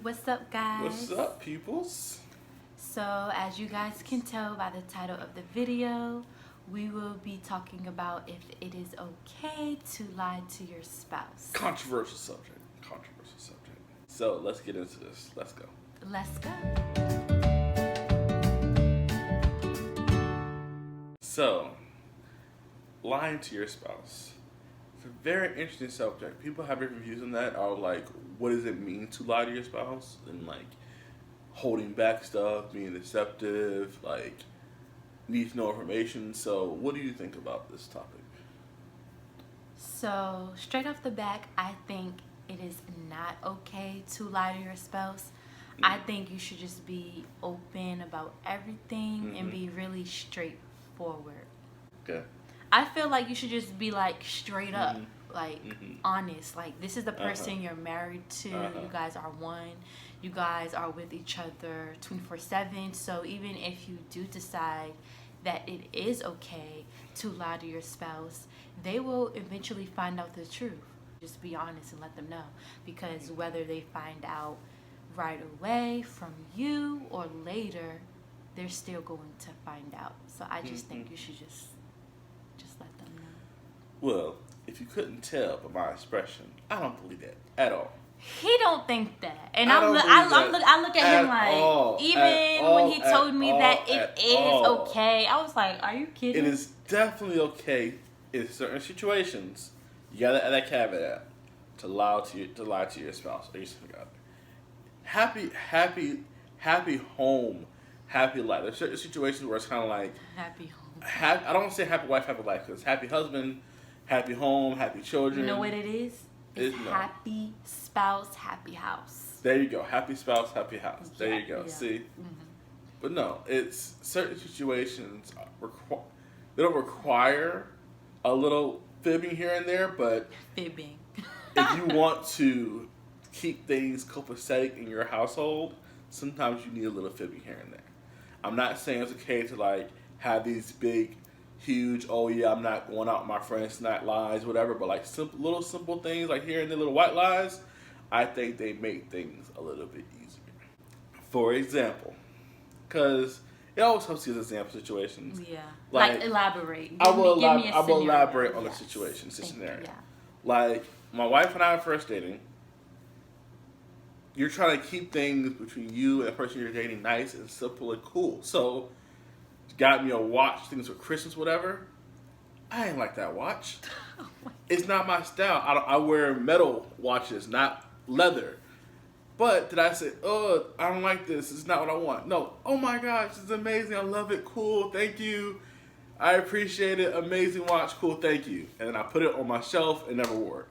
What's up, guys? What's up, peoples? So, as you guys can tell by the title of the video, we will be talking about if it is okay to lie to your spouse. Controversial subject. So, let's get into this. Let's go. Let's go. So, lying to your spouse. It's a very interesting subject. People have different views on that. Are like, what does it mean to lie to your spouse? And like, holding back stuff, being deceptive, like, need to know information. So, what do you think about this topic? So, straight off the back, I think it is not okay to lie to your spouse. I think you should just be open about everything and be really straightforward. Okay. I feel like you should just be like straight up, like honest. Like, this is the person you're married to. You guys are one. You guys are with each other 24/7. So even if you do decide that it is okay to lie to your spouse, they will eventually find out the truth. Just be honest and let them know. Because whether they find out right away from you or later, they're still going to find out. So I just think you should just let them know. Well, if you couldn't tell by my expression, I don't believe that at all. He don't think that, and I look at him like, even when he told me that it is okay, I was like, are you kidding? It is definitely okay in certain situations. You gotta add that caveat to lie to your spouse or your significant other. Happy home, happy life. There's certain situations where it's kind of like happy home. I don't want to say happy wife, happy life, because happy husband, happy home, happy children. You know what it is? It's happy spouse, happy house. There you go. Happy spouse, happy house. There you go. Yeah. See? But no, it's certain situations, they don't require a little fibbing here and there, but fibbing. If you want to keep things copacetic in your household, sometimes you need a little fibbing here and there. I'm not saying it's okay to like have these big, huge, oh yeah, I'm not going out with my friends tonight lies, whatever, but like little simple things like here and there, little white lies, I think they make things a little bit easier. For example, because it always helps you with example situations. Yeah. Like elaborate. I will elaborate on the situation, the scenario. Yeah. Like, my wife and I are first dating. You're trying to keep things between you and the person you're dating nice and simple and cool. So, got me a watch, things for Christmas, whatever. I ain't like that watch. It's not my style. I wear metal watches, not leather. But did I say, oh, I don't like this. It's not what I want. No. Oh my gosh, it's amazing. I love it. Cool. Thank you. I appreciate it. Amazing watch. Cool. Thank you. And then I put it on my shelf and never wore it.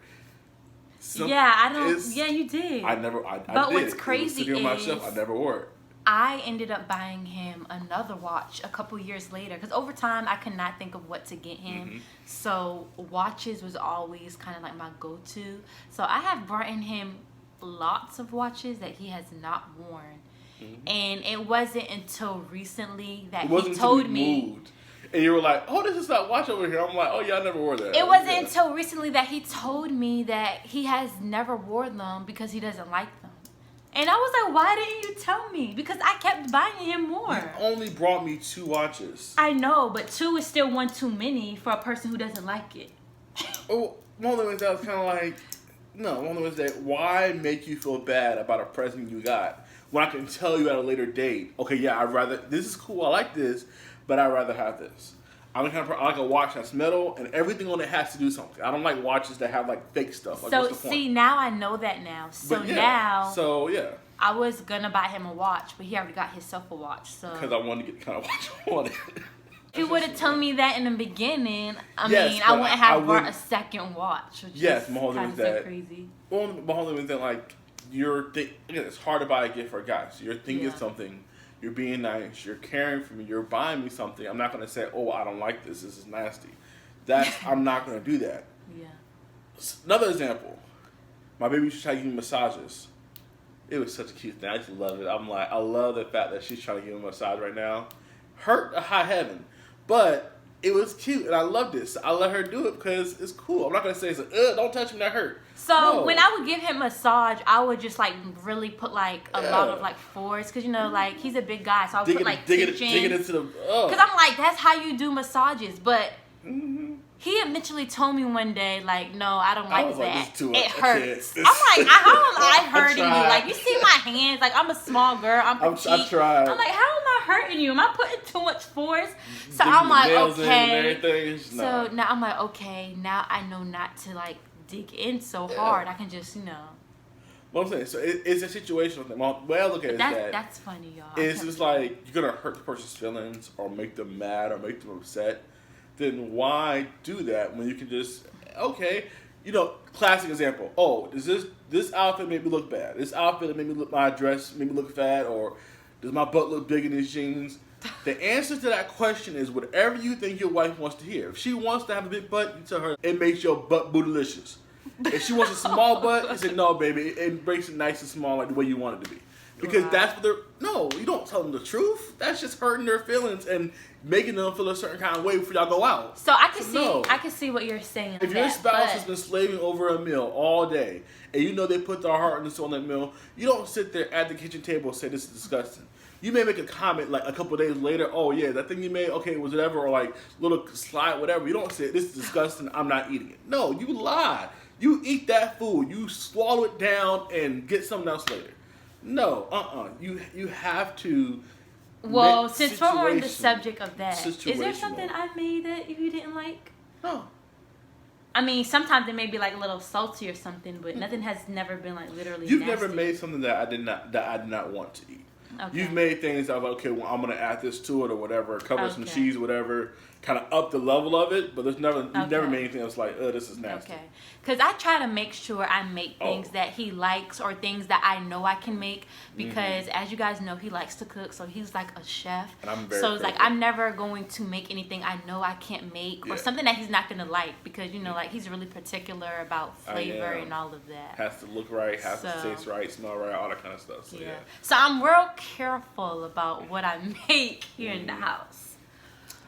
Yeah, you did. I but did. What's crazy sitting on my shelf, I never wore it. I ended up buying him another watch a couple years later because over time I could not think of what to get him. So watches was always kind of like my go-to. So I have brought in him lots of watches that he has not worn. And it wasn't until recently that he told me. And you were like, oh, this is that watch over here. I'm like, oh yeah, I never wore that. It wasn't until recently that he told me that he has never worn them because he doesn't like them. And I was like, why didn't you tell me? Because I kept buying him more. You only brought me 2 watches. I know, but 2 is still one too many for a person who doesn't like it. Oh, one of the ones that was kind of like, no, one of the ones that, why make you feel bad about a present you got when I can tell you at a later date, okay, yeah, this is cool, I like this, but I'd rather have this. I'm the kind of person, I like a watch that's metal and everything on it has to do something. I don't like watches that have like fake stuff. Like, so see, now I know that now. So yeah. I was gonna buy him a watch, but he already got himself a watch. So because I wanted to get the kind of watch I wanted. If you would have told me that in the beginning, I wouldn't have bought a second watch. Which is my whole thing was that crazy. Well, my whole thing was that like again, it's hard to buy a gift for a guy. So you're thinking something. You're being nice. You're caring for me. You're buying me something. I'm not going to say, oh, I don't like this. This is nasty. I'm not going to do that. Yeah. Another example. My baby used to try to give me massages. It was such a cute thing. I just love it. I'm like, I love the fact that she's trying to give me a massage right now. Hurt a high heaven. But it was cute, and I loved it. So I let her do it because it's cool. I'm not gonna say it's don't touch me, that hurt. So when I would give him massage, I would just like really put like a lot of like force, because like he's a big guy, so I would put like dig it into the. Because I'm like, that's how you do massages, but. He eventually told me one day, like, no, I don't like that. It hurts. I'm like, how am I hurting you? Like, you see my hands? Like, I'm a small girl. I'm petite. I tried. I'm like, how am I hurting you? Am I putting too much force? So I'm like, okay. So now I'm like, okay, now I know not to, like, dig in so hard. I can just, What I'm saying, so it's a situational thing. Well, I look at it is that's funny, y'all. It's just like, you're going to hurt the person's feelings or make them mad or make them upset. Then why do that when you can just, okay, classic example. Oh, does this outfit make me look bad? This outfit made me look, my dress made me look fat, or does my butt look big in these jeans? The answer to that question is whatever you think your wife wants to hear. If she wants to have a big butt, you tell her it makes your butt bootylicious. If she wants a small butt, you say no, baby, it breaks it nice and small like the way you want it to be. Because that's what you don't tell them the truth. That's just hurting their feelings and making them feel a certain kind of way before y'all go out. So I can see what you're saying. If your spouse has been slaving over a meal all day, and they put their heart and soul on that meal, you don't sit there at the kitchen table and say this is disgusting. You may make a comment like a couple of days later, oh yeah, that thing you made, okay, was whatever, or like little slide, whatever. You don't say this is disgusting, I'm not eating it. No, you lied. You eat that food, you swallow it down and get something else later. No, You have to. Well, since we're on the subject of that, is there something I made that you didn't like? No. I mean, sometimes it may be like a little salty or something, but nothing has never been like literally. You've nasty. never made something that I did not want to eat. Okay. You've made things that I was like, okay, well, I'm gonna add this to it or whatever, cover some cheese, whatever, kind of up the level of it. But you've never made anything that's like, oh, this is nasty. Okay. Because I try to make sure I make things that he likes or things that I know I can make. Because as you guys know, he likes to cook, so he's like a chef. And I'm very so it's like I'm never going to make anything I know I can't make or something that he's not gonna like, because like he's really particular about flavor and all of that. Has to look right, has to taste right, smell right, all that kind of stuff. So yeah. So I'm real careful about what I make here in the house.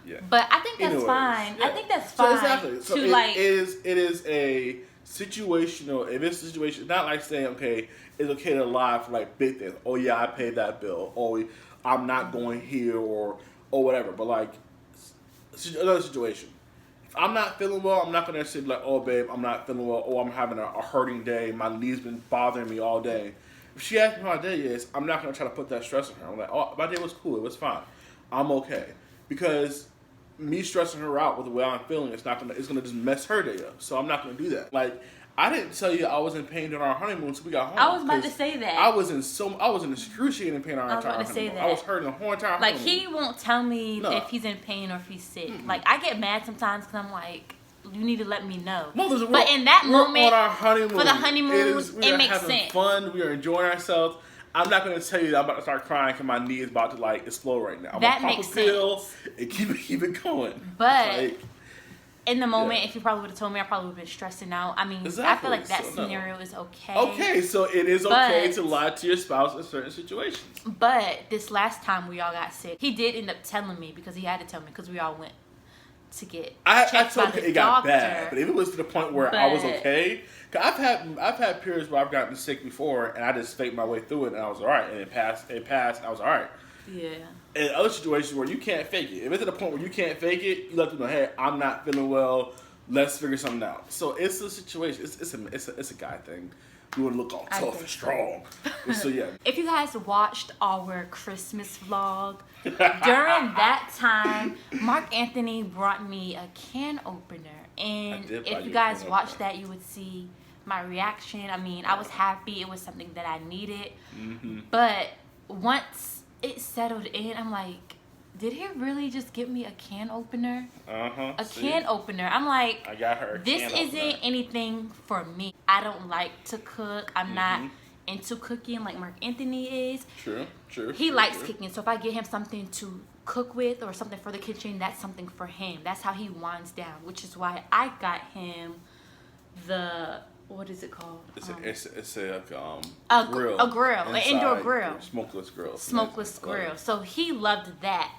Yeah. But I think that's fine. Yeah. I think that's fine. So exactly. So it is a situational. If it's a situation, it's not like saying, okay, it's okay to lie for like big things. Oh yeah, I paid that bill. Oh, I'm not going here or whatever. But like another situation. If I'm not feeling well, I'm not gonna say like, oh babe, I'm not feeling well. Oh, I'm having a hurting day. My knee's been bothering me all day. If she asks me how my day is, I'm not gonna try to put that stress on her. I'm like, oh, my day was cool. It was fine. I'm okay. Because me stressing her out with the way I'm feeling, it's gonna just mess her day up. So I'm not gonna do that. Like, I didn't tell you I was in pain during our honeymoon until we got home. I was about to say that. I was in excruciating pain our entire honeymoon. I was hurting the whole entire honeymoon. Like, he won't tell me if he's in pain or if he's sick. Mm-hmm. Like, I get mad sometimes because I'm like, you need to let me know. But in that moment, on our honeymoon, for the honeymoon, it makes having sense. Fun. We are enjoying ourselves. I'm not going to tell you that I'm about to start crying because my knee is about to like explode right now. I'm that gonna makes pop a pill and keep it going. But in the moment, if you probably would have told me, I probably would have been stressing out. I mean, I feel like that scenario is okay. Okay, so it is okay to lie to your spouse in certain situations. But this last time we all got sick, he did end up telling me, because he had to tell me, because we all went to get checked by the doctor. It got bad, but if it was to the point where I was okay, cause I've had periods where I've gotten sick before and I just faked my way through it and I was alright, and it passed and I was alright. Yeah. In other situations where you can't fake it, if it's to the point where you can't fake it, you let them know, hey, I'm not feeling well. Let's figure something out. So it's a situation. It's a guy thing. We want to look all tough and strong. So yeah. If you guys watched our Christmas vlog, during that time, Mark Anthony brought me a can opener, and if you guys watched that, you would see my reaction. I mean, I was happy. It was something that I needed. Mm-hmm. But once it settled in, I'm like, did he really just give me a can opener? A can opener. I'm like, I got her. This isn't anything for me. I don't like to cook. I'm not into cooking like Mark Anthony is. True. He likes cooking. So if I get him something to cook with or something for the kitchen, that's something for him. That's how he winds down, which is why I got him the, what is it called? It's a grill. A grill. An indoor grill. Smokeless grill. Smokeless grill. So he loved that.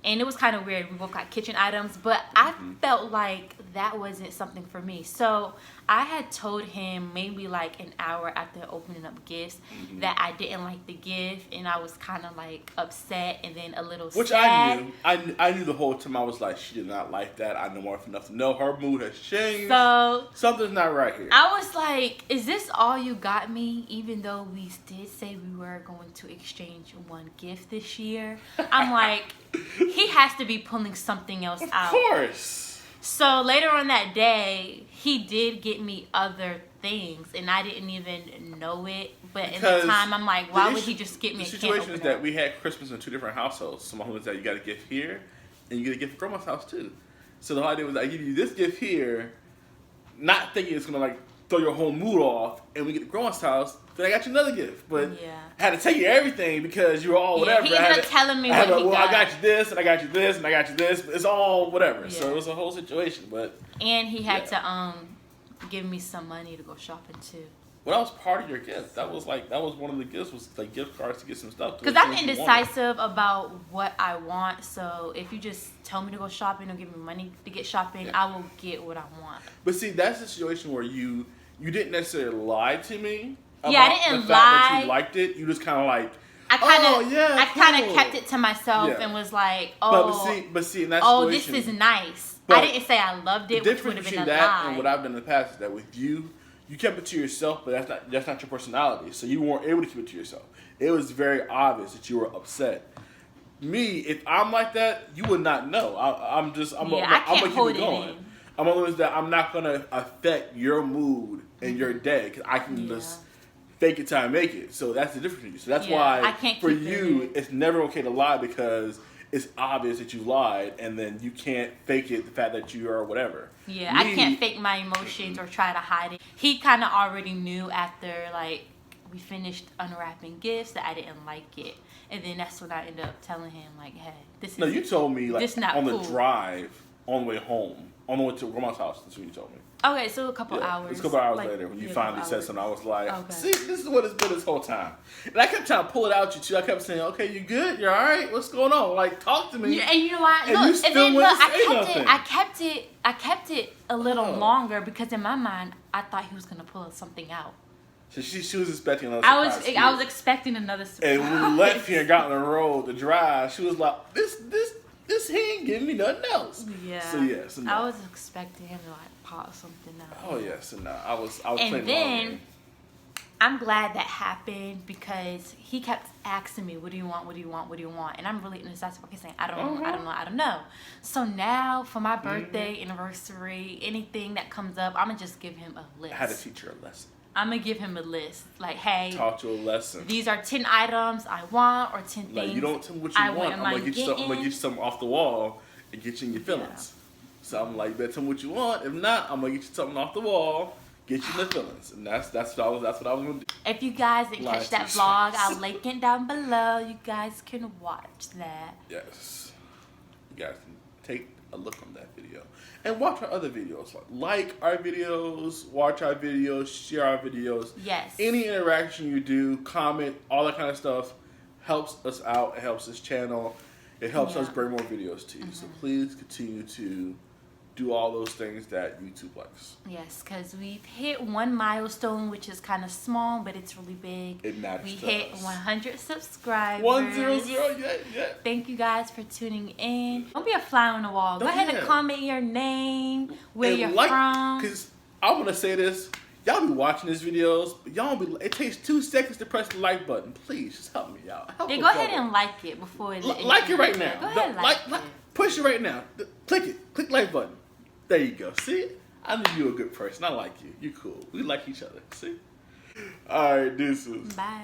And it was kind of weird. We both got kitchen items, but I felt like that wasn't something for me. So I had told him maybe like an hour after opening up gifts that I didn't like the gift, and I was kind of like upset and then a little Which sad. I knew the whole time. I was like, she did not like that. I know more enough to know her mood has changed. So something's not right here. I was like, is this all you got me? Even though we did say we were going to exchange one gift this year. I'm like, he has to be pulling something else out. Of course. So later on that day, he did get me other things, and I didn't even know it. But in the time, I'm like, why would he just get me a can opener? The situation is that we had Christmas in 2 different households. Someone was that you got a gift here, and you get a gift from grandma's house too. So the whole idea was I give you this gift here, not thinking it's gonna like throw your whole mood off, and we get to grandma's house. Then I got you another gift, but I had to tell you everything because you were all whatever. He ended up telling me what he got. I got you this, and I got you this, and I got you this. But it's all whatever. Yeah. So it was a whole situation. But and he had to give me some money to go shopping too. Well, that was part of your gift. That was one of the gifts was like gift cards to get some stuff. Because I'm indecisive about what I want. So if you just tell me to go shopping or give me money to get shopping, I will get what I want. But see, that's the situation where you didn't necessarily lie to me. I didn't the fact lie. That you liked it. You just kind of like. I kind of kept it to myself and was like, but see, in that situation, this is nice. I didn't say I loved it, which would have been a lie. And what I've done in the past is that with you kept it to yourself, but that's not your personality. So you weren't able to keep it to yourself. It was very obvious that you were upset. Me, if I'm like that, you would not know. I'm gonna keep it going. I'm always that I'm not gonna affect your mood and your day because I can just fake it till I make it. So that's the difference for you. So that's why for you, it's never okay to lie because it's obvious that you lied, and then you can't fake it, the fact that you are whatever. Yeah, I can't fake my emotions or try to hide it. He kind of already knew after, like, we finished unwrapping gifts that I didn't like it. And then that's when I ended up telling him, like, hey, this is... No, you told me, like, on the drive, on the way home, on the way to grandma's house. That's what you told me. Okay, so a couple hours. It was a couple hours later when you finally said something. I was like, see, this is what it's been this whole time. And I kept trying to pull it out you too. I kept saying, okay, you good? You're all right? What's going on? Like, talk to me. And you know what? I kept it a little longer because in my mind, I thought he was going to pull something out. So she was expecting another surprise. I was expecting another surprise. And when we left here and got on the road to drive, she was like, this he ain't giving me nothing else. Yeah. So no. I was expecting him to like pop something out. Oh yeah, so no. I was and playing then I'm glad that happened because he kept asking me, what do you want? What do you want? What do you want? And I'm really indecisive. Okay, saying I don't know. So now for my birthday, anniversary, anything that comes up, I'm gonna just give him a list. I had to teach her a lesson. I'm going to give him a list. Like, hey. Taught you a lesson. These are 10 items I want or 10 things like, you don't tell me what you want. I'm going to get you something off the wall and get you in your feelings. Yeah. So I'm like, better tell me what you want. If not, I'm going to get you something off the wall, get you in the feelings. And that's what I was going to do. If you guys didn't catch that vlog, I'll link it down below. You guys can watch that. Yes. You guys can take a look on that video. And watch our other videos. Like our videos, watch our videos, share our videos. Yes. Any interaction you do, comment, all that kind of stuff helps us out. It helps this channel. It helps us bring more videos to you. So please continue to do all those things that YouTube likes. Yes, because we've hit one milestone, which is kind of small, but it's really big. It matters. We hit 100 subscribers. 100, yeah. Thank you guys for tuning in. Don't be a fly on the wall. Go ahead and comment your name, where you're from. Because I want to say this. Y'all be watching these videos, but it takes 2 seconds to press the like button. Please, just help me out. Go ahead and like it before it. Like it right now. Go ahead and like it. Push it right now. Click it. Click like button. There you go. See? I knew you were a good person. I like you. You cool. We like each other. See? All right, deuces. Bye.